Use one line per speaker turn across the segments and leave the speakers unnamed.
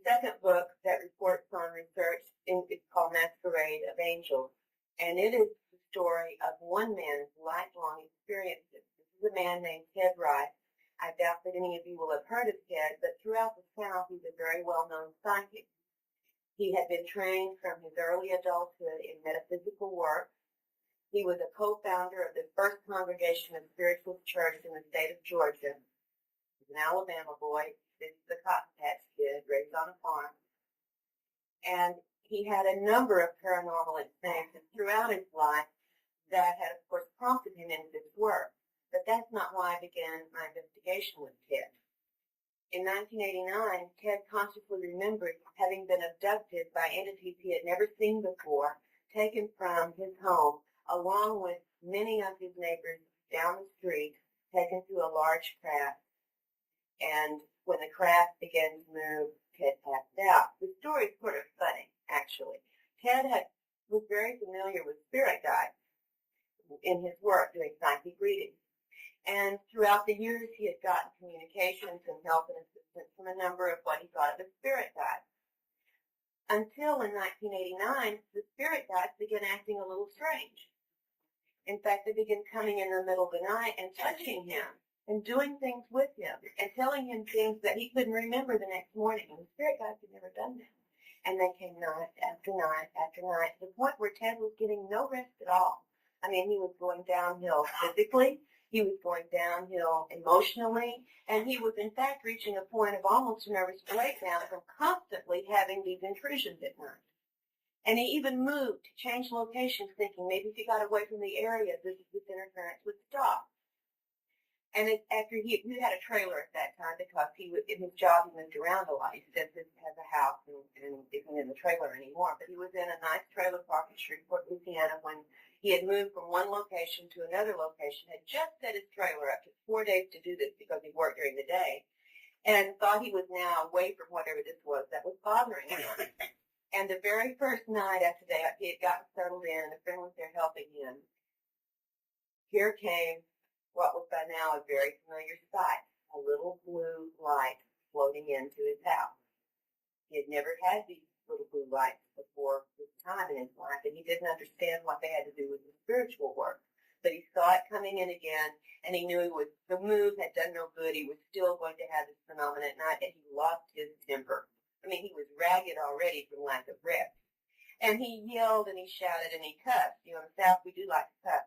second book that reports on research is called Masquerade of Angels, and it is the story of one man's lifelong experiences. This is a man named Ted Wright. I doubt that any of you will have heard of Ted, but throughout the South, he's a very well-known psychic. He had been trained from his early adulthood in metaphysical work. He was a co-founder of the First Congregation of Spiritual Church in the state of Georgia. He's an Alabama boy. This is the Cotton Patch Kid, raised on a farm. And he had a number of paranormal experiences throughout his life that had, of course, prompted him into this work. But that's not why I began my investigation with Ted. In 1989, Ted consciously remembered having been abducted by entities he had never seen before, taken from his home, along with many of his neighbors down the street, taken to a large craft. And when the craft began to move, Ted passed out. The story is sort of funny, actually. Ted was very familiar with spirit guides in his work doing psychic readings. And throughout the years, he had gotten communications and help and assistance from a number of what he thought of as spirit guides. Until in 1989, the spirit guides began acting a little strange. In fact, they began coming in the middle of the night and touching him and doing things with him and telling him things that he couldn't remember the next morning. And the spirit guides had never done that. And they came night after night after night to the point where Ted was getting no rest at all. I mean, he was going downhill physically. He was going downhill emotionally, and he was, in fact, reaching a point of almost nervous breakdown from constantly having these intrusions at night. And he even moved to change locations, thinking maybe if he got away from the area, this interference would stop. And after he had a trailer at that time because in his job he moved around a lot. He says he has a house and isn't in the trailer anymore. But he was in a nice trailer park in Shreveport, Louisiana when he had moved from one location to another location, had just set his trailer up. Took 4 days to do this because he worked during the day, and thought he was now away from whatever this was that was bothering him. And the very first night after that, he had gotten settled in, and a friend was there helping him. Here came what was by now a very familiar sight, a little blue light floating into his house. He had never had these little blue lights before this time in his life, and he didn't understand what they had to do with the spiritual work. But he saw it coming in again, and he knew the move had done no good. He was still going to have this phenomenon at night, and he lost his temper. I mean, he was ragged already from lack of rest. And he yelled and he shouted and he cussed. You know, in the South we do like to cuss.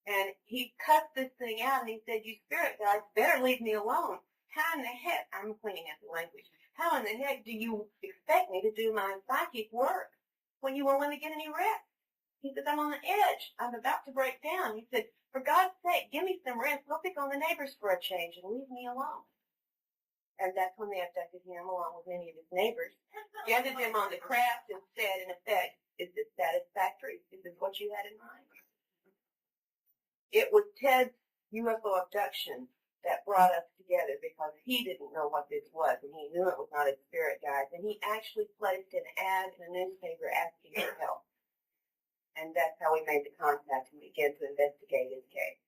And he cussed this thing out, and he said, "You spirit guys better leave me alone. How in the heck," I'm cleaning up the language, "how in the heck do you expect me to do my psychic work when you won't let me get any rest?" He said, "I'm on the edge. I'm about to break down." He said, "For God's sake, give me some rest. Go pick on the neighbors for a change and leave me alone." And that's when they abducted him along with many of his neighbors, gathered him on the craft and said, in effect, "Is this satisfactory? Is this what you had in mind?" It was Ted's UFO abduction that brought us together because he didn't know what this was, and he knew it was not his spirit guides, and he actually placed an ad in a newspaper asking for help. And that's how we made the contact and began to investigate his case.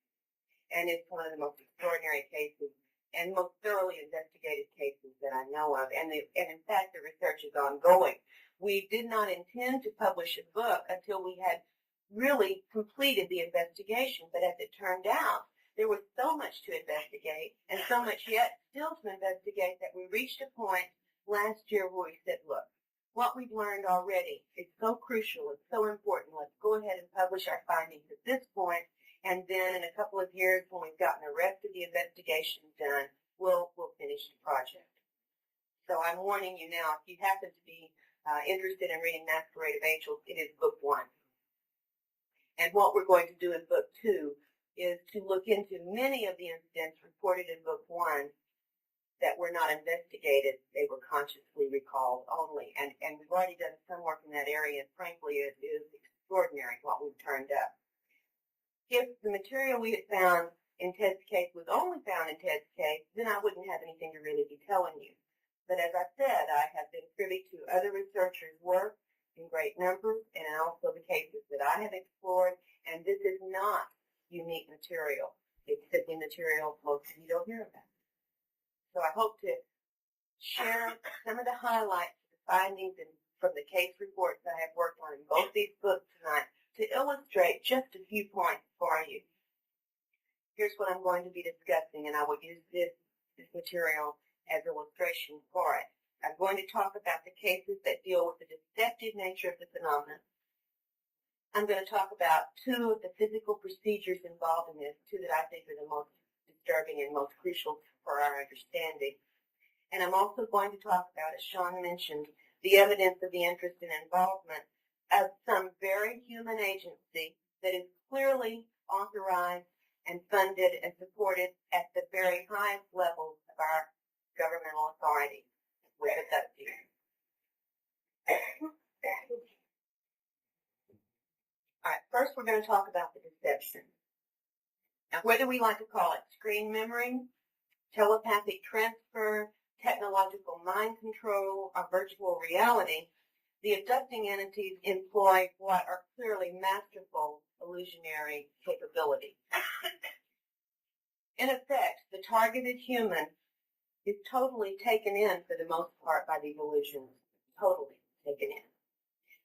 And it's one of the most extraordinary cases and most thoroughly investigated cases that I know of, and in fact the research is ongoing. We did not intend to publish a book until we had really completed the investigation, but as it turned out, there was so much to investigate and so much yet still to investigate that we reached a point last year where we said, look, what we've learned already is so crucial, it's so important, let's go ahead and publish our findings at this point, and then in a couple of years when we've gotten the rest of the investigation done, we'll finish the project. So I'm warning you now, if you happen to be interested in reading Masquerade of Angels, it is book 1. And what we're going to do in book 2 is to look into many of the incidents reported in book 1 that were not investigated. They were consciously recalled only. And we've already done some work in that area, and frankly, it is extraordinary what we've turned up. If the material we had found in Ted's case was only found in Ted's case, then I wouldn't have anything to really be telling you. But as I said, I have been privy to other researchers' work in great numbers, and also the cases that I have explored, and this is not unique material. It's simply material most of you don't hear about. So I hope to share some of the highlights of the findings from the case reports I have worked on in both these books tonight to illustrate just a few points for you. Here's what I'm going to be discussing, and I will use this material as illustration for it. I'm going to talk about the cases that deal with the deceptive nature of the phenomenon. I'm going to talk about two of the physical procedures involved in this, two that I think are the most disturbing and most crucial for our understanding. And I'm also going to talk about, as Sean mentioned, the evidence of the interest and involvement of some very human agency that is clearly authorized and funded and supported at the very highest levels of our governmental authority with abductees. All right, first we're going to talk about the deception. Now, whether we like to call it screen memory, telepathic transfer, technological mind control, or virtual reality, the abducting entities employ what are clearly masterful illusionary capabilities. In effect, the targeted human is totally taken in for the most part by these illusions, totally taken in.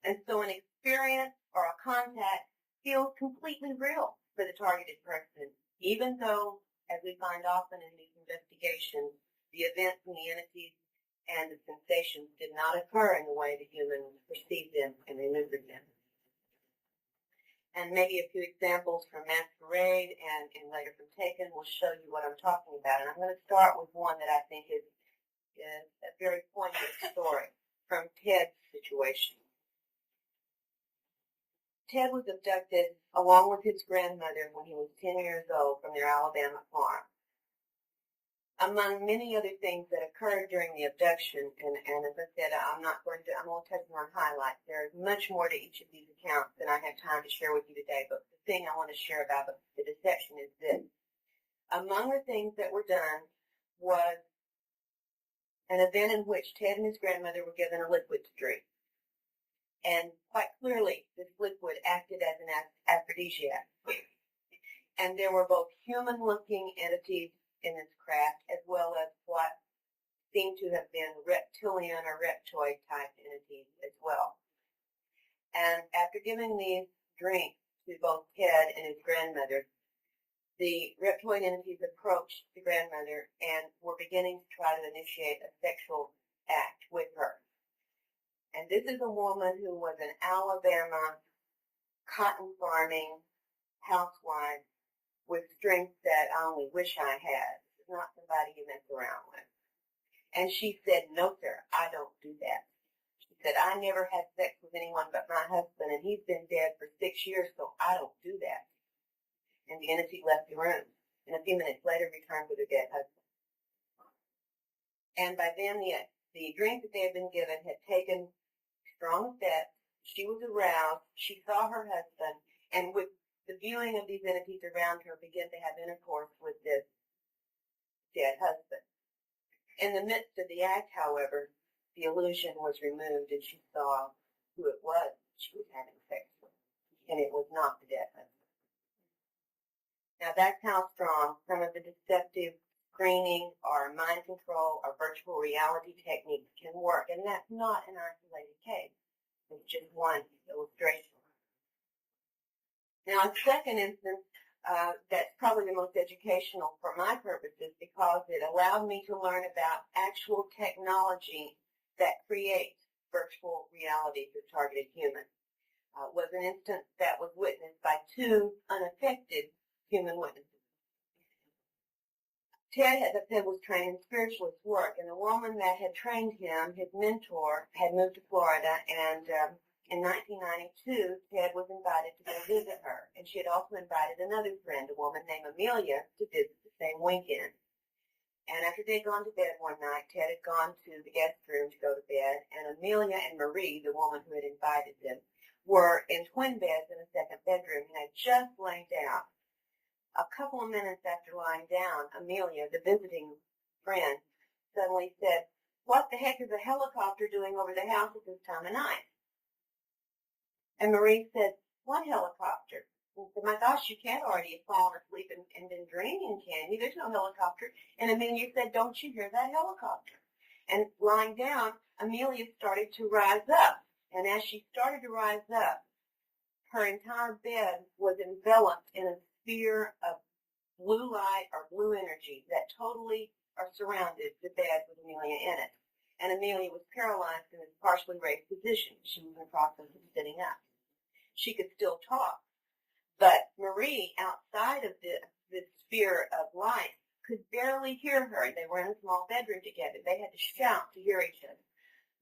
And so an experience or a contact feels completely real for the targeted person, even though, as we find often in these investigations, the events and the entities and the sensations did not occur in the way the humans perceived them and remembered them. And maybe a few examples from Masquerade and later from Taken will show you what I'm talking about. And I'm going to start with one that I think is a very poignant story from Ted's situation. Ted was abducted along with his grandmother when he was 10 years old from their Alabama farm. Among many other things that occurred during the abduction, and as I said, I'm only touching on highlights. There is much more to each of these accounts than I have time to share with you today, but the thing I want to share about the deception is this. Among the things that were done was an event in which Ted and his grandmother were given a liquid to drink. And quite clearly, this liquid acted as an aphrodisiac. And there were both human-looking entities in this craft, as well as what seemed to have been reptilian or reptoid-type entities as well. And after giving these drinks to both Ted and his grandmother, the reptoid entities approached the grandmother and were beginning to try to initiate a sexual act with her. And this is a woman who was an Alabama cotton farming housewife with strength that I only wish I had. It's not somebody you mess around with. And she said, no, sir, I don't do that. She said, I never had sex with anyone but my husband, and he's been dead for 6 years, so I don't do that. And the entity left the room, and a few minutes later returned with her dead husband. And by then, the drink that they had been given had taken strong effect. She was aroused. She saw her husband, and with the viewing of these entities around her, began to have intercourse with this dead husband. In the midst of the act, however, the illusion was removed, and she saw who it was she was having sex with, and it was not the dead husband. Now, that's how strong some of the deceptive screening or mind control or virtual reality techniques can work, and that's not an isolated case. It's just one illustration. Now, a second instance that's probably the most educational for my purposes because it allowed me to learn about actual technology that creates virtual reality for targeted humans. Was an instance that was witnessed by two unaffected human witnesses. Ted, as I said, was trained in spiritualist work, and the woman that had trained him, his mentor, had moved to Florida, and in 1992, Ted was invited to go visit her, and she had also invited another friend, a woman named Amelia, to visit the same weekend. And after they had gone to bed one night, Ted had gone to the guest room to go to bed, and Amelia and Marie, the woman who had invited them, were in twin beds in a second bedroom and had just lain down. A couple of minutes after lying down, Amelia, the visiting friend, suddenly said, "What the heck is a helicopter doing over the house at this time of night?" And Marie said, "What helicopter?" And said, "My gosh, you can't already have fallen asleep and been dreaming, can you? There's no helicopter." And Amelia said, "Don't you hear that helicopter?" And lying down, Amelia started to rise up. And as she started to rise up, her entire bed was enveloped in a sphere of blue light or blue energy that totally surrounded the bed with Amelia in it. And Amelia was paralyzed in a partially raised position. She was in the process of sitting up. She could still talk, but Marie, outside of this sphere of light, could barely hear her. They were in a small bedroom together. They had to shout to hear each other.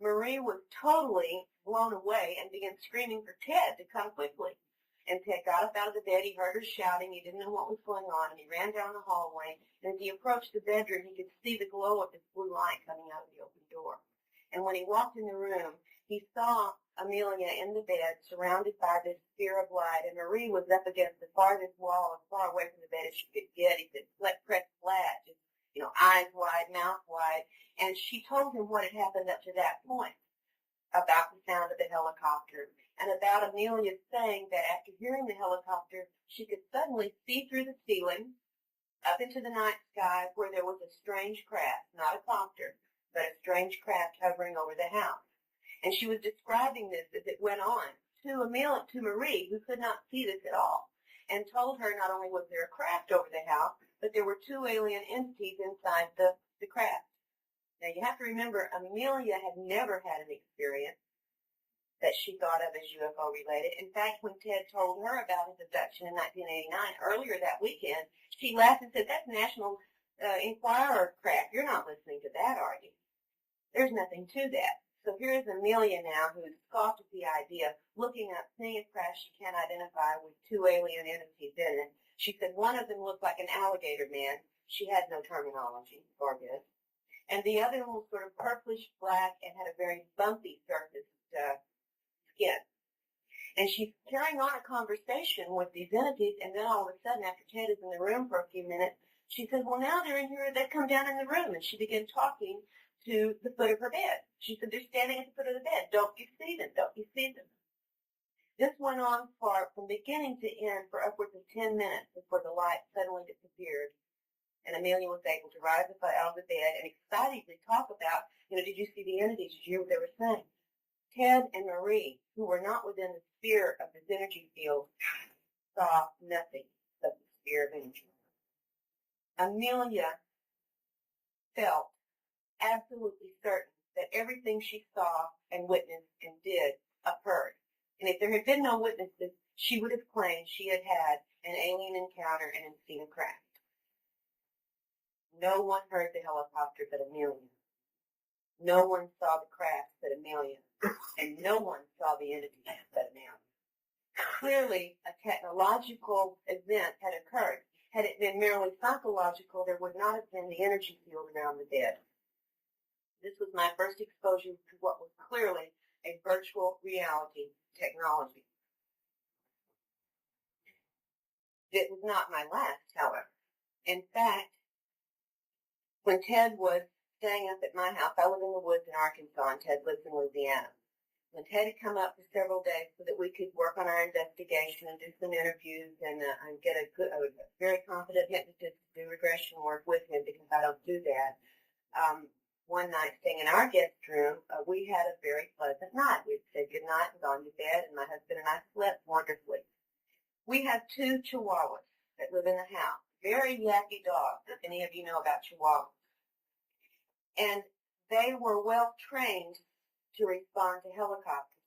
Marie was totally blown away and began screaming for Ted to come quickly. And Ted got up out of the bed. He heard her shouting. He didn't know what was going on, and he ran down the hallway. And as he approached the bedroom, he could see the glow of this blue light coming out of the open door. And when he walked in the room, he saw Amelia in the bed, surrounded by this sphere of light, and Marie was up against the farthest wall, as far away from the bed as she could get. He said, pressed flat, just, eyes wide, mouth wide. And she told him what had happened up to that point, about the sound of the helicopter, and about Amelia saying that after hearing the helicopter, she could suddenly see through the ceiling up into the night sky where there was a strange craft, not a copter, but a strange craft hovering over the house. And she was describing this as it went on to Marie, who could not see this at all, and told her not only was there a craft over the house, but there were two alien entities inside the craft. Now, you have to remember, Amelia had never had an experience that she thought of as UFO related. In fact, when Ted told her about his abduction in 1989, earlier that weekend, she laughed and said, "That's National Enquirer crap. You're not listening to that, are you?" There's nothing to that. So here's Amelia now, who's scoffed at the idea, looking up, seeing a craft she can't identify with two alien entities in it. She said one of them looked like an alligator man. She had no terminology for this. And the other one was sort of purplish black and had a very bumpy surface skin. And she's carrying on a conversation with these entities, and then all of a sudden, after Ted is in the room for a few minutes, she says, "Well, now they're in here. They come down in the room." And she began talking to the foot of her bed. She said, "They're standing at the foot of the bed. Don't you see them? Don't you see them?" This went on from beginning to end for upwards of 10 minutes before the light suddenly disappeared. And Amelia was able to rise up out of the bed and excitedly talk about, did you see the entities? Did you hear what they were saying? Ted and Marie, who were not within the sphere of this energy field, saw nothing of the sphere of energy. Amelia felt absolutely certain that everything she saw and witnessed and did occurred. And if there had been no witnesses, she would have claimed she had had an alien encounter and had seen a craft. No one heard the helicopter but Amelia. No one saw the craft but Amelia. And no one saw the entity but Amelia. Clearly, a technological event had occurred. Had it been merely psychological, there would not have been the energy field around the bed. This was my first exposure to what was clearly a virtual reality technology. It was not my last, however. In fact, when Ted was staying up at my house, I live in the woods in Arkansas, and Ted lives in Louisiana. When Ted had come up for several days so that we could work on our investigation and do some interviews and get a very competent hypnotist to do regression work with him, because I don't do that, one night staying in our guest room, we had a very pleasant night. We said goodnight and gone to bed, and my husband and I slept wonderfully. We have two chihuahuas that live in the house, very yappy dogs, if any of you know about chihuahuas. And they were well trained to respond to helicopters,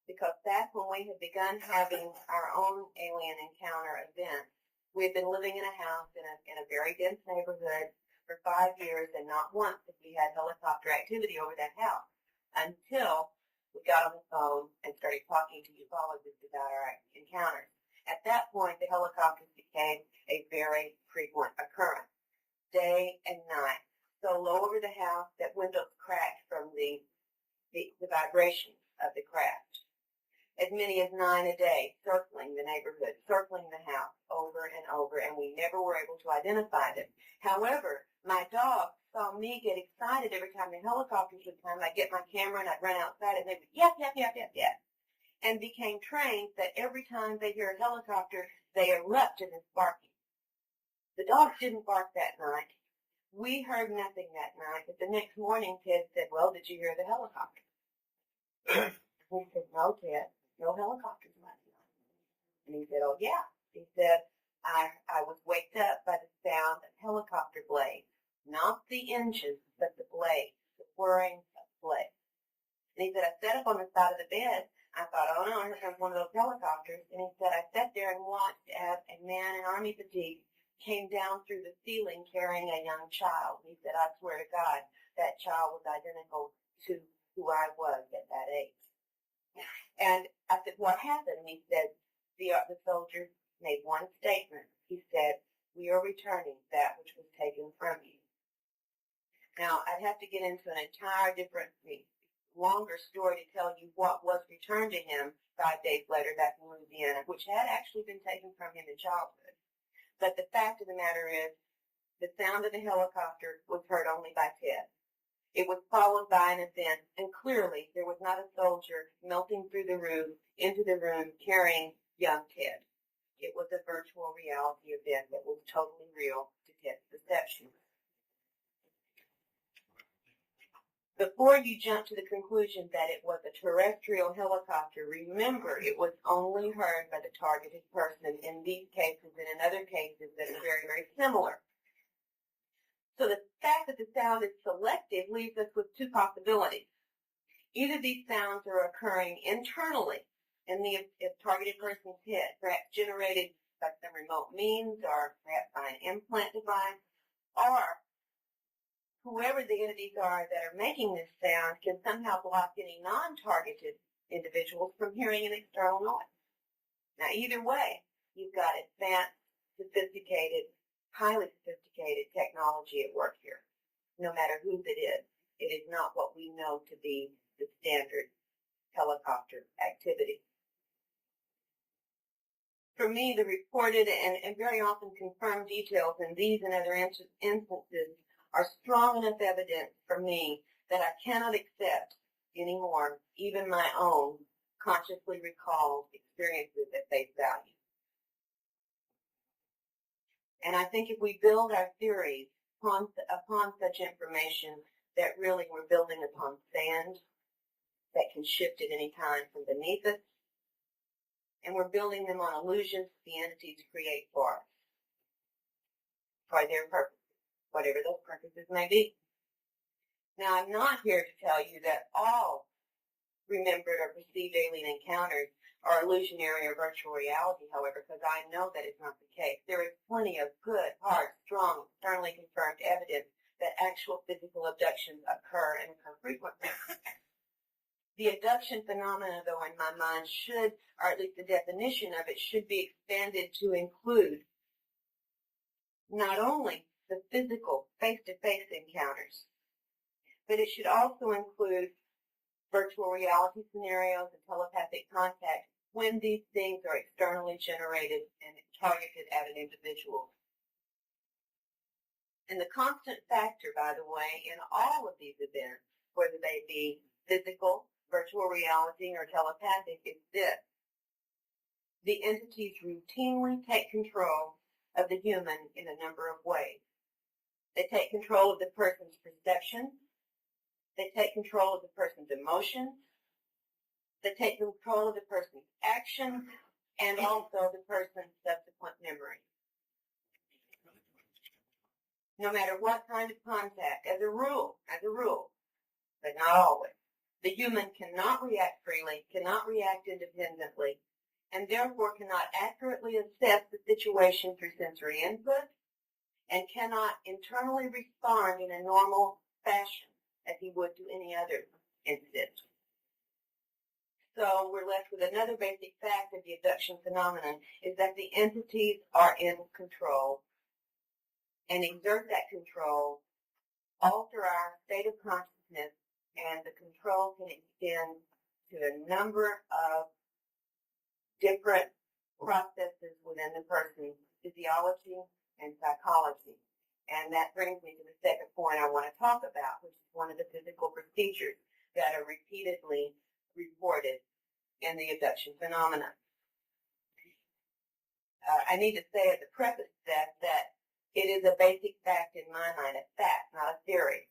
because back when we had begun having our own alien encounter events, we had been living in a house in a very dense neighborhood for 5 years, and not once have we had helicopter activity over that house until we got on the phone and started talking to ufologists about our encounters. At that point, the helicopters became a very frequent occurrence, day and night, so low over the house that windows cracked from the vibration of the craft. As many as 9 a day, circling the neighborhood, circling the house over and over, and we never were able to identify them. However, my dog saw me get excited every time the helicopters would come. I'd get my camera and I'd run outside, and they would yap, yap, yap, yap, yap, and became trained that every time they hear a helicopter, they erupt in this barking. The dogs didn't bark that night. We heard nothing that night, but the next morning Ted said, well, did you hear the helicopter? He said, no, Ted, no helicopters last night. And he said, oh, yeah. He said, I was waked up by the sound of helicopter blades, not the engines, but the blades, the whirring of blades. And he said, I sat up on the side of the bed. I thought, oh, no, here comes one of those helicopters. And he said, I sat there and watched as a man in army fatigue came down through the ceiling carrying a young child. He said, I swear to God, that child was identical to who I was at that age. And I said, what happened? And he said, the soldier made one statement. He said, we are returning that which was taken from you. Now, I'd have to get into an entire different, longer story to tell you what was returned to him 5 days later back in Louisiana, which had actually been taken from him in childhood. But the fact of the matter is, the sound of the helicopter was heard only by Ted. It was followed by an event, and clearly there was not a soldier melting through the room, into the room, carrying young Ted. It was a virtual reality event that was totally real to Ted's perception. Before you jump to the conclusion that it was a terrestrial helicopter, remember it was only heard by the targeted person in these cases and in other cases that are very, very similar. So the fact that the sound is selective leaves us with two possibilities. Either these sounds are occurring internally in the targeted person's head, perhaps generated by some remote means or perhaps by an implant device, or whoever the entities are that are making this sound can somehow block any non-targeted individuals from hearing an external noise. Now, either way, you've got advanced, sophisticated, highly sophisticated technology at work here. No matter whose it is not what we know to be the standard helicopter activity. For me, the reported and very often confirmed details in these and other instances are strong enough evidence for me that I cannot accept anymore, even my own consciously recalled experiences at face value. And I think if we build our theories upon such information, that really we're building upon sand that can shift at any time from beneath us, and we're building them on illusions the entities create for us, for their purposes, whatever those purposes may be. Now, I'm not here to tell you that all remembered or perceived alien encounters are illusionary or virtual reality, however, because I know that it's not the case. There is plenty of good, hard, strong, externally confirmed evidence that actual physical abductions occur and occur frequently. The abduction phenomena, though, in my mind should, or at least the definition of it, should be expanded to include not only the physical face-to-face encounters, but it should also include virtual reality scenarios and telepathic contact when these things are externally generated and targeted at an individual. And the constant factor, by the way, in all of these events, whether they be physical, virtual reality, or telepathic, is this. The entities routinely take control of the human in a number of ways. They take control of the person's perception. They take control of the person's emotions. They take control of the person's actions and also the person's subsequent memory. No matter what kind of contact, as a rule, but not always, the human cannot react freely, cannot react independently, and therefore cannot accurately assess the situation through sensory input and cannot internally respond in a normal fashion as he would to any other incident. So we're left with another basic fact of the abduction phenomenon is that the entities are in control and exert that control, alter our state of consciousness, and the control can extend to a number of different processes within the person's physiology and psychology. And that brings me to the second point I want to talk about, which is one of the physical procedures that are repeatedly reported in the abduction phenomena. I need to say at the preface that It is a basic fact in my mind, a fact, not a theory,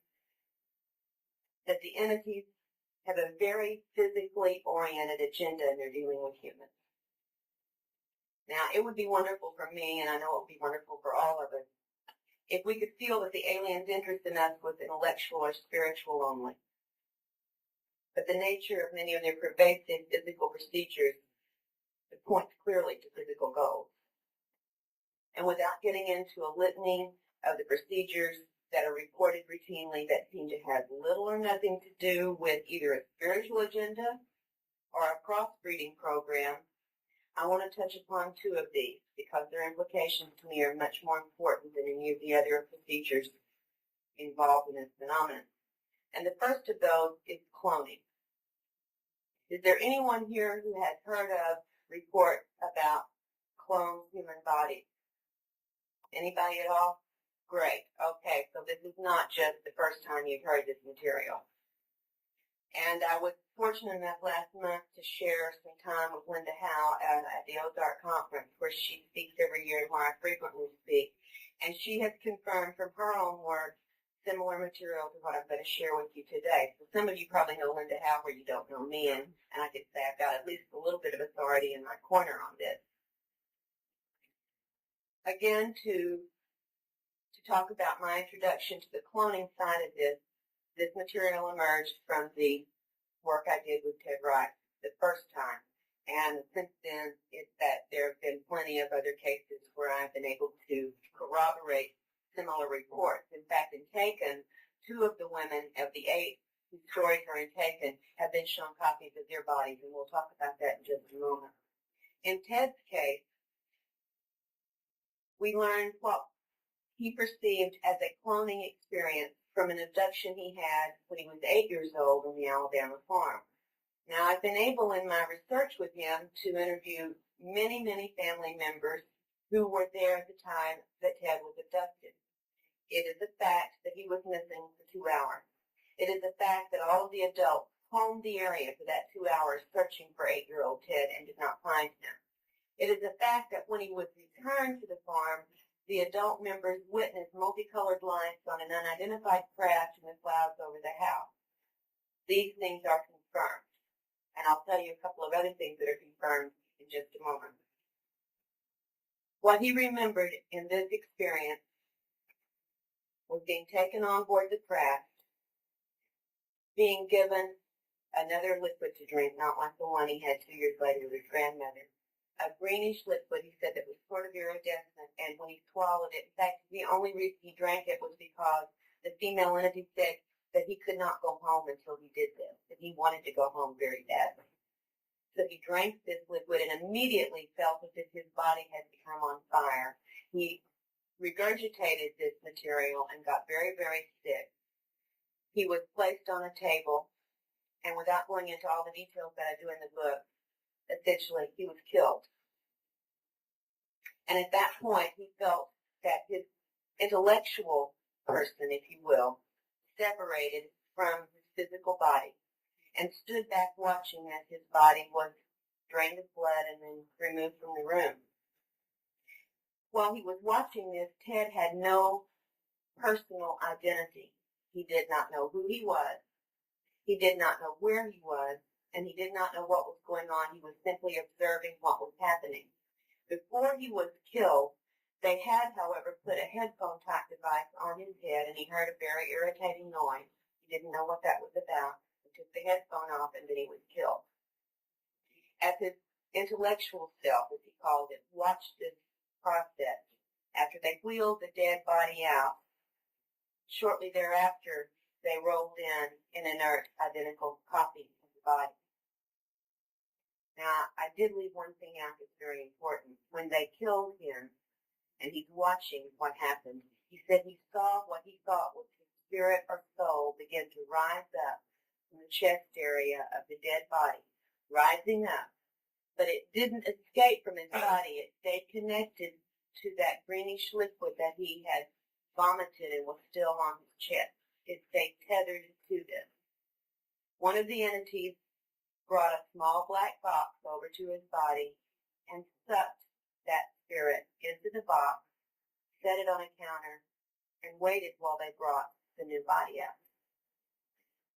that the entities have a very physically oriented agenda and they're dealing with humans. Now, it would be wonderful for me, and I know it would be wonderful for all of us, if we could feel that the aliens' interest in us was intellectual or spiritual only. But the nature of many of their pervasive physical procedures points clearly to physical goals. And without getting into a litany of the procedures that are reported routinely that seem to have little or nothing to do with either a spiritual agenda or a crossbreeding program, I want to touch upon two of these because their implications to me are much more important than any of the other procedures involved in this phenomenon. And the first of those is cloning. Is there anyone here who has heard of reports about cloned human bodies? Anybody at all? Great. Okay, so this is not just the first time you've heard this material. And I was fortunate enough last month to share some time with Linda Howe at the Ozark Conference, where she speaks every year and where I frequently speak. And she has confirmed from her own work similar material to what I'm going to share with you today. So some of you probably know Linda Howe where you don't know me, and I could say I've got at least a little bit of authority in my corner on this. Again, to talk about my introduction to the cloning side of this material emerged from the work I did with Ted Wright the first time. And since then, it's that there have been plenty of other cases where I've been able to corroborate similar reports. In fact, in Taken, 2 of the women of the 8 whose stories are in Taken have been shown copies of their bodies, and we'll talk about that in just a moment. In Ted's case, we learned what he perceived as a cloning experience from an abduction he had when he was 8 years old on the Alabama farm. Now, I've been able in my research with him to interview many, many family members who were there at the time that Ted was abducted. It is a fact that he was missing for 2 hours. It is a fact that all of the adults combed the area for that 2 hours searching for 8-year-old Ted and did not find him. It is a fact that when he was returned to the farm, the adult members witnessed multicolored lights on an unidentified craft in the clouds over the house. These things are confirmed, and I'll tell you a couple of other things that are confirmed in just a moment. What he remembered in this experience was being taken on board the craft, being given another liquid to drink, not like the one he had 2 years later with his grandmother. A greenish liquid, he said, that was sort of iridescent, and when he swallowed it, in fact, the only reason he drank it was because the female entity said that he could not go home until he did this, that he wanted to go home very badly. So he drank this liquid and immediately felt as if his body had become on fire. He regurgitated this material and got very, very sick. He was placed on a table, and without going into all the details that I do in the book, essentially, he was killed. And at that point, he felt that his intellectual person, if you will, separated from his physical body and stood back watching as his body was drained of blood and then removed from the room. While he was watching this, Ted had no personal identity. He did not know who he was. He did not know where he was. And he did not know what was going on. He was simply observing what was happening. Before he was killed, they had, however, put a headphone-type device on his head, and he heard a very irritating noise. He didn't know what that was about. He took the headphone off, and then he was killed. As his intellectual self, as he called it, watched this process, after they wheeled the dead body out, shortly thereafter, they rolled in an inert, identical copy of the body. Now, I did leave one thing out that's very important. When they killed him, and he's watching what happened, he said he saw what he thought was his spirit or soul begin to rise up from the chest area of the dead body, rising up. But it didn't escape from his body. It stayed connected to that greenish liquid that he had vomited and was still on his chest. It stayed tethered to this. One of the entities brought a small black box over to his body and sucked that spirit into the box set it on a counter, and waited while they brought the new body out.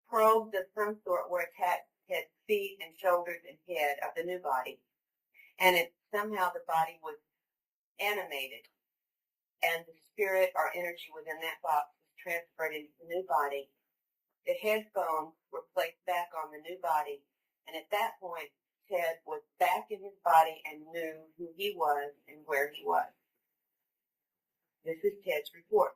Probes of some sort were attached to Ted's feet and shoulders and head of the new body, and somehow the body was animated, and the spirit or energy within that box was transferred into the new body. The headphones were placed back on the new body, and at that point, Ted was back in his body and knew who he was and where he was. This is Ted's report.